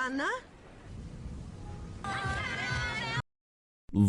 Anna?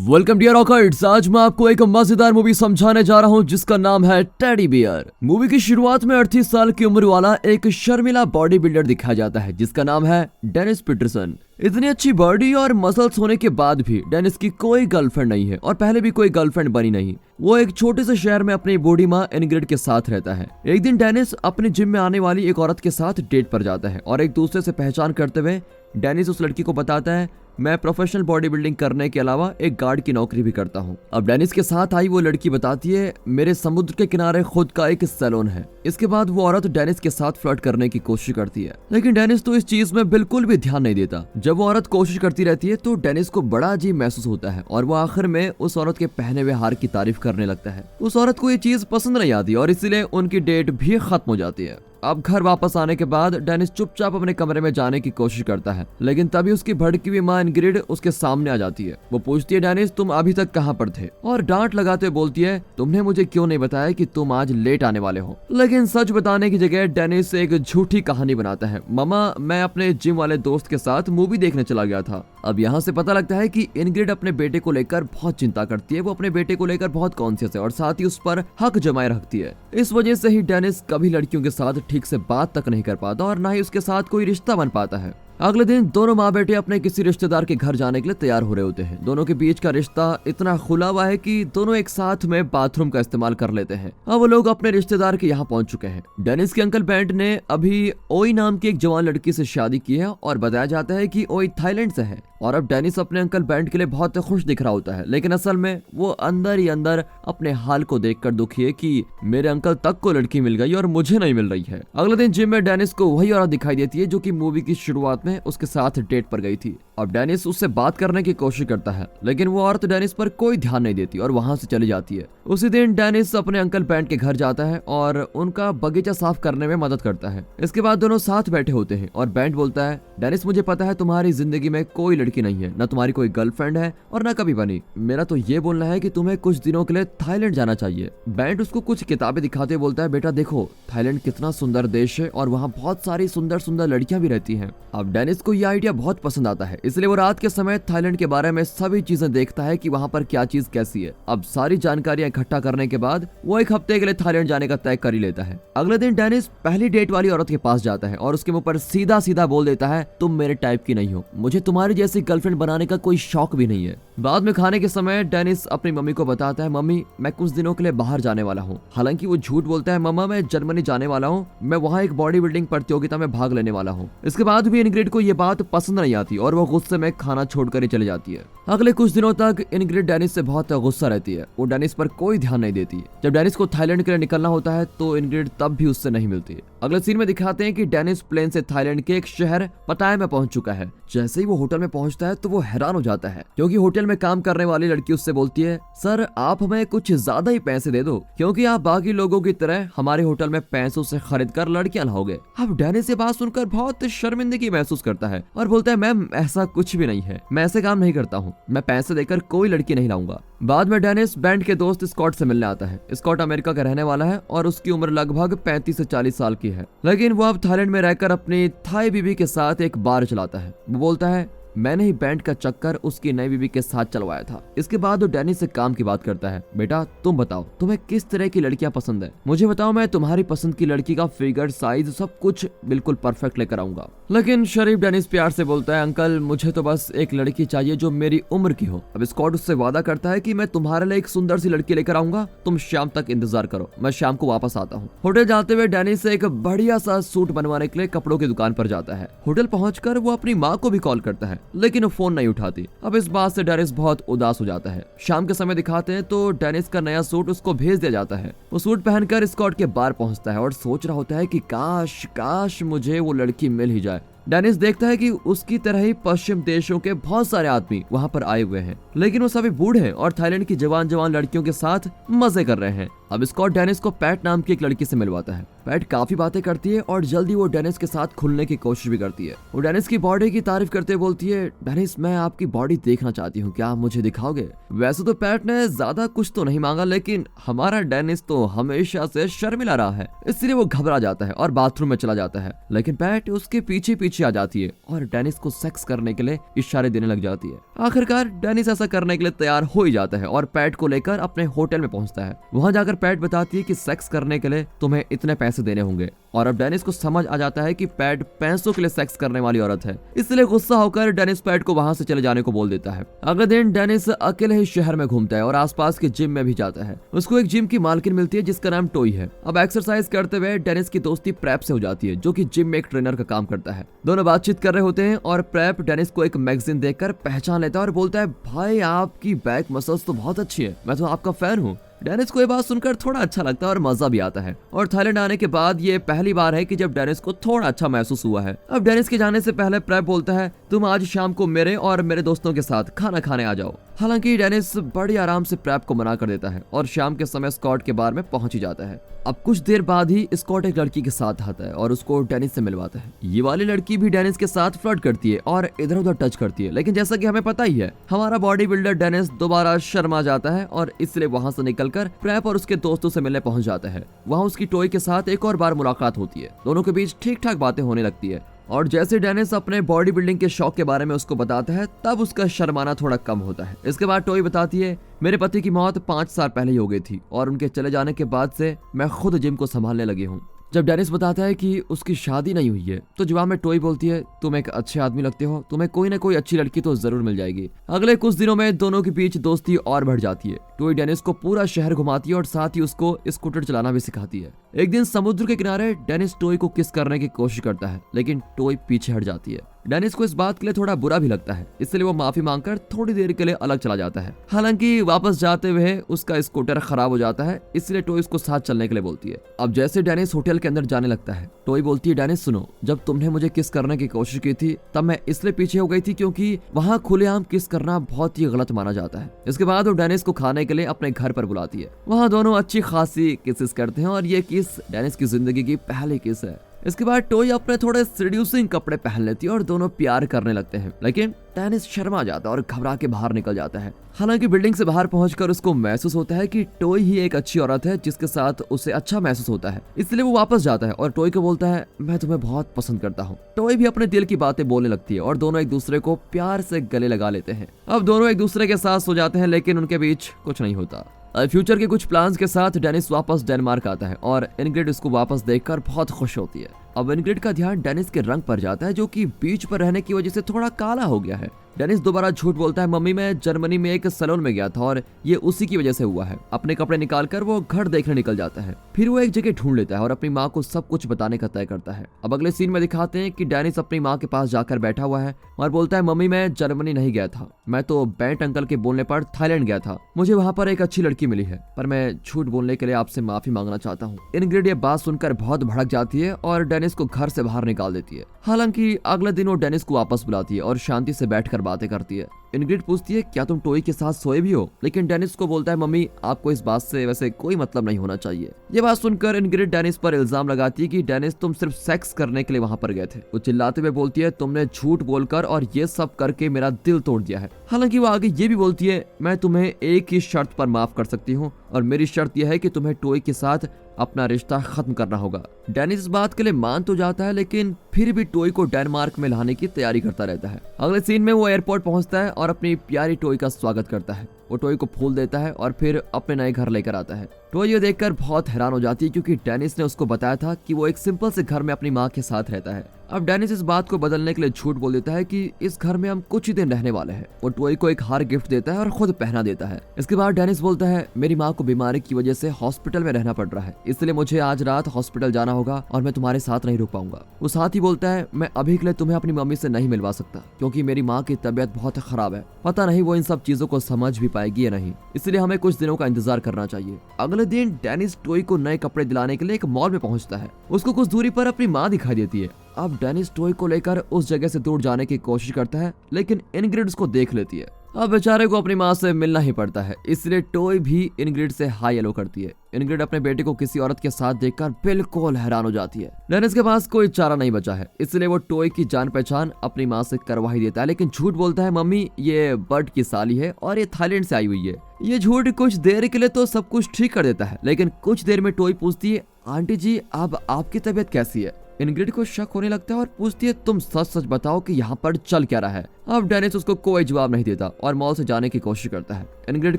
Welcome dear ऑकर्ड्स। आज मैं आपको एक मजेदार मूवी समझाने जा रहा हूं जिसका नाम है टेडी बियर। मूवी की शुरुआत में 38 साल की उम्र वाला एक शर्मिला बॉडी बिल्डर दिखाया जाता है जिसका नाम है डेनिस पीटरसन। इतनी अच्छी बॉडी और मसल्स होने के बाद भी डेनिस की कोई गर्लफ्रेंड नहीं है और पहले भी कोई गर्लफ्रेंड बनी नहीं। वो एक छोटे से शहर में अपनी बूढ़ी माँ इनग्रिड के साथ रहता है। एक दिन डेनिस अपने जिम में आने वाली एक औरत के साथ डेट पर जाता है और एक दूसरे से पहचान करते हुए डेनिस उस लड़की को बताता है, मैं प्रोफेशनल बॉडी बिल्डिंग करने के अलावा एक गार्ड की नौकरी भी करता हूँ। अब डेनिस के साथ आई वो लड़की बताती है, मेरे समुद्र के किनारे खुद का एक सैलून है। इसके बाद वो औरत डेनिस के साथ फ्लर्ट करने की कोशिश करती है, लेकिन डेनिस तो इस चीज में बिल्कुल भी ध्यान नहीं देता। जब वो औरत कोशिश करती रहती है तो डेनिस को बड़ा अजीब महसूस होता है और वो आखिर में उस औरत के पहने हुए हार की तारीफ करने लगता है। उस औरत को ये चीज पसंद नहीं आती और इसीलिए उनकी डेट भी खत्म हो जाती है। अब घर वापस आने के बाद डेनिस चुपचाप अपने कमरे में जाने की कोशिश करता है, लेकिन तभी उसकी भड़की हुई माँ इनग्रिड उसके सामने आ जाती है। वो पूछती है, डेनिस तुम अभी तक कहाँ पर थे? और डांट लगाते हुए बोलती है, तुमने मुझे क्यों नहीं बताया कि तुम आज लेट आने वाले हो? लेकिन सच बताने की जगह डेनिस एक झूठी कहानी बनाता है, मामा मैं अपने जिम वाले दोस्त के साथ मूवी देखने चला गया था। अब यहाँ से पता लगता है कि इनग्रिड अपने बेटे को लेकर बहुत चिंता करती है। वो अपने बेटे को लेकर बहुत कॉन्शियस है और साथ ही उस पर हक जमाए रखती है। इस वजह से ही डेनिस कभी लड़कियों के साथ ठीक से बात तक नहीं कर पाता और ना ही उसके साथ कोई रिश्ता बन पाता है। अगले दिन दोनों माँ बेटे अपने किसी रिश्तेदार के घर जाने के लिए तैयार हो रहे होते हैं। दोनों के बीच का रिश्ता इतना खुला हुआ है कि दोनों एक साथ में बाथरूम का इस्तेमाल कर लेते हैं। अब वो लोग अपने रिश्तेदार के यहाँ पहुंच चुके हैं। डेनिस के अंकल बेंट ने अभी ओई नाम की एक जवान लड़की से शादी की है और बताया जाता है कि ओई थाईलैंड से है। और अब डेनिस अपने अंकल बेंट के लिए बहुत खुश दिख रहा होता है, लेकिन असल में वो अंदर ही अंदर अपने हाल को देखकर दुखी है कि मेरे अंकल तक को लड़की मिल गई और मुझे नहीं मिल रही है। अगले दिन जिम में डेनिस को वही औरत दिखाई देती है जो कि मूवी की शुरुआत में उसके साथ डेट पर गई थी। अब डेनिस उससे बात करने की कोशिश करता है, लेकिन वो औरत डेनिस पर कोई ध्यान नहीं देती और वहां से चली जाती है। उसी दिन डेनिस अपने अंकल बेंट के घर जाता है और उनका बगीचा साफ करने में मदद करता है। इसके बाद दोनों साथ बैठे होते हैं और बेंट बोलता है, डेनिस मुझे पता है तुम्हारी जिंदगी में कोई लड़की नहीं है, न तुम्हारी कोई गर्लफ्रेंड है और न कभी बनी। मेरा तो ये बोलना है कि तुम्हें कुछ दिनों के लिए थाईलैंड जाना चाहिए। बेंट उसको कुछ किताबें दिखाते हुए बोलता है, बेटा देखो थाईलैंड कितना सुंदर देश है और वहाँ बहुत सारी सुंदर सुंदर लड़कियां भी रहती हैं। अब डेनिस को यह आइडिया बहुत पसंद आता है, इसलिए वो रात के समय थाईलैंड के बारे में सभी चीजें देखता है कि वहाँ पर क्या चीज कैसी है। अब सारी जानकारियां इकट्ठा करने के बाद वो एक हफ्ते के लिए थाईलैंड जाने का तय कर ही लेता है। अगले दिन डेनिस पहली डेट वाली औरत के पास जाता है और उसके मुंह पर सीधा सीधा बोल देता है, तुम मेरे टाइप की नहीं हो, मुझे तुम्हारी जैसी गर्लफ्रेंड बनाने का कोई शौक भी नहीं है। बाद में खाने के समय डेनिस अपनी मम्मी को बताता है, मम्मी मैं कुछ दिनों के लिए बाहर जाने वाला हूँ। हालांकि वो झूठ बोलता है, मम्मा मैं जर्मनी जाने वाला हूँ, मैं वहाँ एक बॉडी बिल्डिंग प्रतियोगिता में भाग लेने वाला हूँ। इसके बाद भी इनग्रिड को ये बात पसंद नहीं आती और वो गुस्से में खाना छोड़कर ही चली जाती है। अगले कुछ दिनों तक इनग्रिड डेनिस से बहुत गुस्सा रहती है। वो डेनिस पर कोई ध्यान नहीं देती। जब डेनिस को थाईलैंड के लिए निकलना होता है तो इनग्रिड तब भी उससे नहीं मिलती। अगले सीन में दिखाते हैं कि डेनिस प्लेन से थाईलैंड के एक शहर पटाया में पहुंच चुका है। जैसे ही वो होटल में पहुंचता है तो वो हैरान हो जाता है क्योंकि होटल में काम करने वाली लड़की उससे बोलती है, सर आप हमें कुछ ज्यादा ही पैसे दे दो क्योंकि आप बाकी लोगों की तरह हमारे होटल में पैसों से खरीद कर लड़कियां लाओगे। अब डेनिस ये बात सुनकर बहुत शर्मिंदगी महसूस करता है और बोलता है, मैम ऐसा कुछ भी नहीं है, मैं ऐसे काम नहीं करता हूँ, मैं पैसे देकर कोई लड़की नहीं लाऊंगा। बाद में डेनिस बेंट के दोस्त स्कॉट से मिलने आता है। स्कॉट अमेरिका का रहने वाला है और उसकी उम्र लगभग 35 से 40 साल की है, लेकिन वो अब थाईलैंड में रहकर अपनी थाई बीबी के साथ एक बार चलाता है। वो बोलता है, मैंने ही बेंट का चक्कर उसकी नई बीबी के साथ चलवाया था। इसके बाद वो डेनिस से काम की बात करता है, बेटा तुम बताओ तुम्हें किस तरह की लड़कियां पसंद है, मुझे बताओ, मैं तुम्हारी पसंद की लड़की का फिगर साइज सब कुछ बिल्कुल परफेक्ट लेकर आऊंगा। लेकिन शरीफ डेनिस प्यार से बोलता है, अंकल मुझे तो बस एक लड़की चाहिए जो मेरी उम्र की हो। अब स्कॉट उससे वादा करता है कि मैं तुम्हारे लिए एक सुंदर सी लड़की लेकर आऊंगा, तुम शाम तक इंतजार करो, मैं शाम को वापस आता हूँ। होटल जाते हुए डेनिस एक बढ़िया सा सूट बनवाने के लिए कपड़ों की दुकान पर जाता है। होटल पहुंचकर वो अपनी माँ को भी कॉल करता है, लेकिन वो फोन नहीं उठाती। अब इस बात से डेनिस बहुत उदास हो जाता है। शाम के समय दिखाते हैं तो डेनिस का नया सूट उसको भेज दिया जाता है। वो सूट पहनकर स्कॉट के बार पहुंचता है और सोच रहा होता है कि काश काश मुझे वो लड़की मिल ही जाए। डेनिस देखता है कि उसकी तरह ही पश्चिम देशों के बहुत सारे आदमी वहाँ पर आए हुए हैं, लेकिन वो सभी बूढ़े हैं और थाईलैंड की जवान जवान लड़कियों के साथ मजे कर रहे हैं। अब स्कॉट डेनिस को पैट नाम की एक लड़की से मिलवाता है। पैट काफी बातें करती है और जल्दी वो डेनिस के साथ खुलने की कोशिश भी करती है। वो डेनिस की बॉडी की तारीफ करते हुए बोलती है, डेनिस मैं आपकी बॉडी देखना चाहती हूँ, क्या आप मुझे दिखाओगे? वैसे तो पैट ने ज्यादा कुछ तो नहीं मांगा, लेकिन हमारा डेनिस तो हमेशा से शर्मिला रहा है, इसलिए वो घबरा जाता है और बाथरूम में चला जाता है। लेकिन पैट उसके पीछे पीछे आ जाती है और डेनिस को सेक्स करने के लिए इशारे देने लग जाती है। आखिरकार डेनिस ऐसा करने के लिए तैयार हो ही जाता है और पैट को लेकर अपने होटल में पहुंचता है। वहां जाकर पैट बताती है कि सेक्स करने के लिए तुम्हें इतने पैसे देने होंगे, और अब डेनिस को समझ आ जाता है कि पैट पैसों के लिए सेक्स करने वाली औरत है, इसलिए गुस्सा होकर डेनिस पैट को वहां से चले जाने को बोल देता है। अगले दिन डेनिस अकेले ही शहर में घूमता है और आसपास के जिम में भी जाता है। उसको एक जिम की मालकिन मिलती है जिसका नाम टोई है। अब एक्सरसाइज करते हुए डेनिस की दोस्ती प्रेप से हो जाती है, जो कि जिम में एक ट्रेनर का काम करता है। दोनों बातचीत कर रहे होते हैं और प्रेप डेनिस को एक मैगजीन देखकर पहचान लेता है और बोलता है, भाई आपकी बैक मसल्स तो बहुत अच्छी है, मैं तो आपका फैन हूँ। डेनिस को ये बात सुनकर थोड़ा अच्छा लगता है और मजा भी आता है। और थाईलैंड आने के बाद ये पहली बार है कि जब डेनिस को थोड़ा अच्छा महसूस हुआ है। अब डेनिस के जाने से पहले प्रेप बोलता है, तुम आज शाम को मेरे और मेरे दोस्तों के साथ खाना खाने आ जाओ। हालांकि डेनिस बड़ी आराम से प्रेप को मना कर देता है और शाम के समय स्कॉट के बार में पहुंच ही जाता है। अब कुछ देर बाद ही स्कॉट एक लड़की के साथ आता है और उसको डेनिस से मिलवाता है। ये वाली लड़की भी डेनिस के साथ फ्लर्ट करती है और इधर उधर टच करती है, लेकिन जैसा कि हमें पता ही है, हमारा बॉडी बिल्डर डेनिस दोबारा शर्मा जाता है और इसलिए वहां से निकलकर प्रेप और उसके दोस्तों से मिलने पहुंच जाता है। वहां उसकी टॉय के साथ एक और बार मुलाकात होती है। दोनों के बीच ठीक ठाक बातें होने लगती है और जैसे डेनिस अपने बॉडी बिल्डिंग के शौक के बारे में उसको बताता है, तब उसका शर्माना थोड़ा कम होता है। इसके बाद टॉय बताती है, मेरे पति की मौत 5 साल पहले ही हो गई थी और उनके चले जाने के बाद से मैं खुद जिम को संभालने लगी हूँ। जब डेनिस बताता है कि उसकी शादी नहीं हुई है, तो जवाब में टॉय बोलती है, तुम एक अच्छे आदमी लगते हो, तुम्हें कोई ना कोई अच्छी लड़की तो जरूर मिल जाएगी। अगले कुछ दिनों में दोनों के बीच दोस्ती और बढ़ जाती है। टॉय डेनिस को पूरा शहर घुमाती है और साथ ही उसको स्कूटर चलाना भी सिखाती है। एक दिन समुद्र के किनारे डेनिस टॉय को किस करने की कोशिश करता है, लेकिन टॉय पीछे हट जाती है। डेनिस को इस बात के लिए थोड़ा बुरा भी लगता है, इसलिए वो माफी मांगकर थोड़ी देर के लिए अलग चला जाता है। हालांकि वापस जाते हुए उसका स्कूटर खराब हो जाता है, इसलिए टॉय उसको साथ चलने के लिए बोलती है। अब जैसे डेनिस होटल के अंदर जाने लगता है, टॉय बोलती है, डेनिस सुनो, जब तुमने मुझे किस करने की कोशिश की थी तब मैं इसलिए पीछे हो गई थी क्योंकि वहाँ खुलेआम किस करना बहुत ही गलत माना जाता है। इसके बाद वो डेनिस को खाने के लिए अपने घर पर बुलाती है। वहाँ दोनों अच्छी खासी किसेस करते हैं और ये किस डेनिस की जिंदगी की पहली किस है। इसके बाद टॉय अपने थोड़े सीड्यूसिंग कपड़े पहन लेती है और दोनों प्यार करने लगते हैं, लेकिन डेनिस शर्मा जाता है और घबरा के बाहर निकल जाता है। हालांकि बिल्डिंग से बाहर पहुंचकर उसको महसूस होता है कि टॉय ही एक अच्छी औरत है जिसके साथ उसे अच्छा महसूस होता है, इसलिए वो वापस जाता है और टॉय को बोलता है, मैं तुम्हें बहुत पसंद करता हूँ। टॉय भी अपने दिल की बातें बोलने लगती है और दोनों एक दूसरे को प्यार से गले लगा लेते हैं। अब दोनों एक दूसरे के साथ सो जाते हैं, लेकिन उनके बीच कुछ नहीं होता। फ्यूचर के कुछ प्लान्स के साथ डेनिस वापस डेनमार्क आता है और इनग्रिड उसको वापस देखकर बहुत खुश होती है। अब इनग्रिड का ध्यान डेनिस के रंग पर जाता है, जो कि बीच पर रहने की वजह से थोड़ा काला हो गया है। डेनिस दोबारा झूठ बोलता है, मम्मी मैं जर्मनी में एक सैलून में गया था और ये उसी की वजह से हुआ है। अपने कपड़े निकालकर वो घर देखने निकल जाता है। फिर वो एक जगह ढूंढ लेता है और अपनी माँ को सब कुछ बताने का तय करता है। अब अगले सीन में दिखाते हैं कि डेनिस अपनी माँ के पास जाकर बैठा हुआ है और बोलता है, मम्मी मैं जर्मनी नहीं गया था, मैं तो बेंट अंकल के बोलने पर थाईलैंड गया था। मुझे वहाँ पर एक अच्छी लड़की मिली है, पर मैं झूठ बोलने के लिए आपसे माफी मांगना चाहता हूँ। इनग्रिड ये बात सुनकर बहुत भड़क जाती है और डेनिस को घर से बाहर निकाल देती है। हालांकि अगले दिन वो डेनिस को वापस बुलाती है और शांति से बैठकर बातें करती है। इनग्रिड पूछती है, क्या तुम टॉय के साथ सोए भी हो? लेकिन डेनिस को बोलता है, मम्मी आपको इस बात से वैसे कोई मतलब नहीं होना चाहिए। ये बात सुनकर इनग्रिड डेनिस पर इल्जाम लगाती है कि डेनिस तुम सिर्फ सेक्स करने के लिए वहाँ पर गए थे। वो चिल्लाते हुए बोलती है, तुमने झूठ बोलकर और ये सब करके मेरा दिल तोड़ दिया है। हालांकि वो आगे ये भी बोलती है, मैं तुम्हें एक ही शर्त पर माफ कर सकती हूँ और मेरी शर्त यह है कि तुम्हें टॉय के साथ अपना रिश्ता खत्म करना होगा। डेनिस इस बात के लिए मान तो जाता है, लेकिन फिर भी टॉय को डेनमार्क में लाने की तैयारी करता रहता है। अगले सीन में वो एयरपोर्ट पहुंचता है और अपनी प्यारी टॉय का स्वागत करता है। वो टॉय को फूल देता है और फिर अपने नए घर लेकर आता है। टॉय ये देखकर बहुत हैरान हो जाती है क्योंकि डेनिस ने उसको बताया था कि वो एक सिंपल से घर में अपनी माँ के साथ रहता है। अब डेनिस इस बात को बदलने के लिए झूठ बोल देता है कि इस घर में हम कुछ ही दिन रहने वाले हैं। वो टॉय को एक हार गिफ्ट देता है और खुद पहना देता है। इसके बाद डेनिस बोलता है, मेरी माँ को बीमारी की वजह से हॉस्पिटल में रहना पड़ रहा है, इसलिए मुझे आज रात हॉस्पिटल जाना होगा और मैं तुम्हारे साथ नहीं रुक पाऊंगा। वो साथ ही बोलता है, मैं अभी के लिए तुम्हें अपनी मम्मी से नहीं मिलवा सकता क्योंकि मेरी माँ की तबीयत बहुत खराब है। पता नहीं वो इन सब चीजों को समझ भी पाएगी या नहीं, इसलिए हमें कुछ दिनों का इंतजार करना चाहिए। अगले दिन डेनिस टॉय को नए कपड़े दिलाने के लिए एक मॉल में पहुंचता है। उसको कुछ दूरी पर अपनी माँ दिखाई देती है। अब डेनिस टॉय को लेकर उस जगह से दूर जाने की कोशिश करता है, लेकिन इनग्रिड उसको देख लेती है। अब बेचारे को अपनी माँ से मिलना ही पड़ता है, इसलिए टॉय भी इनग्रिड से हाई हेलो करती है। इनग्रिड अपने बेटे को किसी औरत के साथ देखकर बिल्कुल हैरान हो जाती है। डेनिस के पास कोई चारा नहीं बचा है, इसलिए वो टॉय की जान पहचान अपनी माँ से करवा ही देता है, लेकिन झूठ बोलता है मम्मी ये बर्ड की साली है और ये थाईलैंड से आई हुई है। ये झूठ कुछ देर के लिए तो सब कुछ ठीक कर देता है, लेकिन कुछ देर में टॉय पूछती है आंटी जी अब आपकी तबीयत कैसी है। इनग्रिड को शक होने लगता है और पूछती है तुम सच सच बताओ कि यहाँ पर चल क्या रहा है। अब डेनिस उसको कोई जवाब नहीं देता और मॉल से जाने की कोशिश करता है। इनग्रिड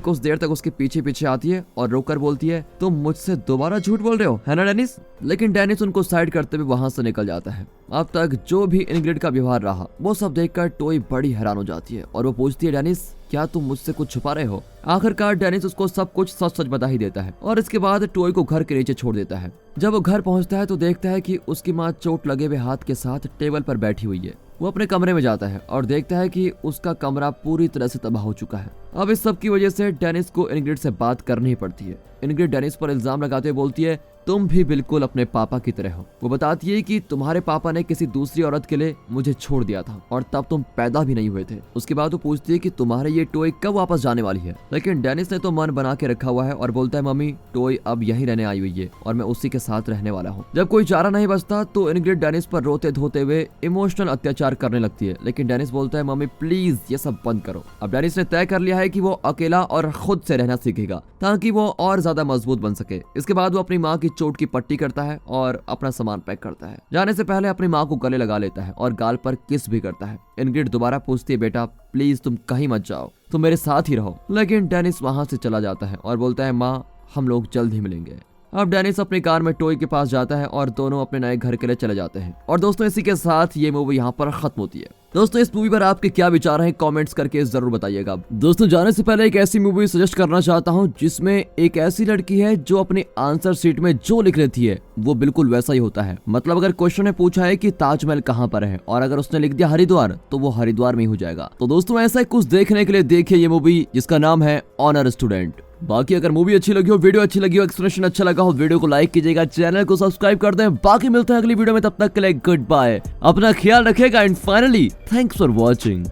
कुछ देर तक उसके पीछे पीछे आती है और रोककर बोलती है तुम मुझसे दोबारा झूठ बोल रहे हो है ना डेनिस। लेकिन डेनिस उनको साइड करते हुए वहां से निकल जाता है। अब तक जो भी इनग्रिड का व्यवहार रहा वो सब देखकर टॉय बड़ी हैरान हो जाती है और वो पूछती है डेनिस क्या तुम मुझसे कुछ छुपा रहे हो। आखिरकार डेनिस उसको सब कुछ सच सच बता ही देता है और इसके बाद टॉय को घर के नीचे छोड़ देता है। जब वो घर पहुंचता है तो देखता है कि उसकी माँ चोट लगे हुए हाथ के साथ टेबल पर बैठी हुई है। वो अपने कमरे में जाता है और देखता है कि उसका कमरा पूरी तरह से तबाह हो चुका है। अब इस सब की वजह से डेनिस को इनग्रिड से बात करनी ही पड़ती है। इनग्रिड डेनिस पर इल्जाम लगाते हुए बोलती है तुम भी बिल्कुल अपने पापा की तरह हो। वो बताती है कि तुम्हारे पापा ने किसी दूसरी औरत के लिए मुझे छोड़ दिया था और तब तुम पैदा भी नहीं हुए थे। उसके बाद वो पूछती है कि तुम्हारे ये टॉय कब वापस जाने वाली है, लेकिन डेनिस ने तो मन बना के रखा हुआ है और बोलता है मम्मी टॉय अब यहीं रहने आई हुई है और मैं उसी के साथ रहने वाला हूँ। जब कोई चारा नहीं बचता तो इनग्रिड डेनिस पर रोते धोते हुए इमोशनल अत्याचार करने लगती है, लेकिन डेनिस बोलता है मम्मी प्लीज ये सब बंद करो। अब डेनिस ने तय कर लिया है कि वो अकेला और खुद से रहना सीखेगा ताकि वो और ज्यादा मजबूत बन सके। इसके बाद वो अपनी माँ की चोट की पट्टी करता है और अपना सामान पैक करता है। जाने से पहले अपनी माँ को गले लगा लेता है और गाल पर किस भी करता है। इनग्रिड दोबारा पूछती है बेटा प्लीज तुम कहीं मत जाओ, तुम मेरे साथ ही रहो, लेकिन डेनिस वहां से चला जाता है और बोलता है माँ हम लोग जल्द ही मिलेंगे। अब डेनिस अपनी कार में टॉय के पास जाता है और दोनों अपने नए घर के लिए चले जाते हैं। और दोस्तों इसी के साथ ये मूवी यहाँ पर खत्म होती है। दोस्तों इस मूवी पर आपके क्या विचार हैं कमेंट्स करके जरूर बताइएगा। दोस्तों जाने से पहले एक ऐसी मूवी सजेस्ट करना चाहता हूँ जिसमें एक ऐसी लड़की है जो अपनी आंसर शीट में जो लिख लेती है वो बिल्कुल वैसा ही होता है। मतलब अगर क्वेश्चन ने पूछा है कि ताजमहल कहाँ पर है और अगर उसने लिख दिया हरिद्वार तो वो हरिद्वार में ही हो जाएगा। तो दोस्तों ऐसा कुछ देखने के लिए देखिए ये मूवी जिसका नाम है ऑनर स्टूडेंट। बाकी अगर मूवी अच्छी लगी हो, वीडियो अच्छी लगी हो, एक्सप्लेनेशन अच्छा लगा हो, वीडियो को लाइक कीजिएगा, चैनल को सब्सक्राइब कर दें। बाकी मिलते हैं अगली वीडियो में, तब तक के लिए गुड बाय, अपना ख्याल रखिएगा and finally thanks for watching.